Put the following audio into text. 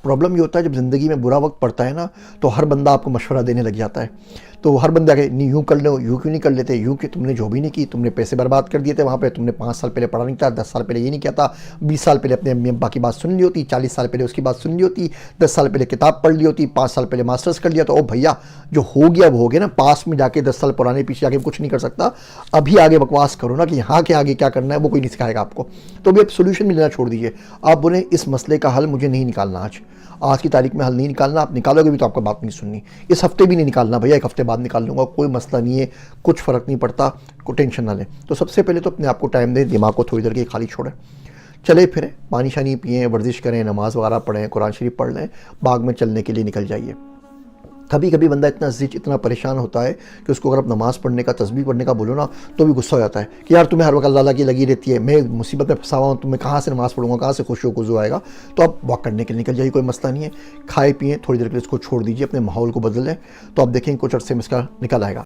Problem یہ ہوتا ہے جب زندگی میں برا وقت پڑتا ہے نا تو ہر بندہ آپ کو مشورہ دینے لگ جاتا ہے، تو ہر بندہ کہ نہیں یوں کر لو، یوں کیوں نہیں کر لیتے، یوں کہ تم نے جو بھی نہیں کی، تم نے پیسے برباد کر دیے تھے وہاں پہ، تم نے 5 سال پہلے پڑھا نہیں تھا، 10 سال پہلے یہ نہیں کیا تھا، 20 سال پہلے اپنے امی ابا کی بات سن لی ہوتی، 40 سال پہلے اس کی بات سن لی ہوتی، 10 سال پہلے کتاب پڑھ لی ہوتی، 5 سال پہلے ماسٹرز کر لیا تو او بھیا جو ہو گیا وہ ہو گیا نا، پاس میں جا کے 10 سال پرانے پیچھے جا کے کچھ نہیں کر سکتا، ابھی آگے بکواس کرو نا کہ یہاں کے آگے کیا کرنا ہے وہ کوئی نہیں سکھائے گا آپ کو، تو ابھی آپ سولوشن ملنا چھوڑ دیجیے، آپ بولیں اس مسئلے کا حل مجھے نہیں نکالنا، آج کی تاریخ میں حل نہیں نکالنا، آپ نکالو گے بھی تو آپ کا بات نہیں سننی، اس ہفتے بھی نہیں نکالنا بھیا، ایک ہفتے بعد نکال لوں گا، کوئی مسئلہ نہیں ہے، کچھ فرق نہیں پڑتا، کوئی ٹینشن نہ لیں۔ تو سب سے پہلے تو اپنے آپ کو ٹائم دیں، دماغ کو تھوڑی دیر کے خالی چھوڑیں، چلے پھریں، پانی شانی پئیں، ورزش کریں، نماز وغیرہ پڑھیں، قرآن شریف پڑھ لیں، باغ میں چلنے کے لیے نکل جائیے۔ کبھی کبھی بندہ اتنا زج اتنا پریشان ہوتا ہے کہ اس کو اگر آپ نماز پڑھنے کا تسبیح پڑھنے کا بولو نا تو بھی غصہ ہو جاتا ہے کہ یار تمہیں ہر وقت اللہ کی لگی رہتی ہے، میں مصیبت میں پھنسا ہوا ہوں، تمہیں کہاں سے نماز پڑھوں گا، کہاں سے خوشی و خضوع آئے گا، تو آپ واک کرنے کے لیے نکل جائیے، کوئی مسئلہ نہیں ہے، کھائے پئیں، تھوڑی دیر کے لیے اس کو چھوڑ دیجیے، اپنے ماحول کو بدل لیں، تو آپ دیکھیں کچھ عرصے میں اس کا نکل آئے گا۔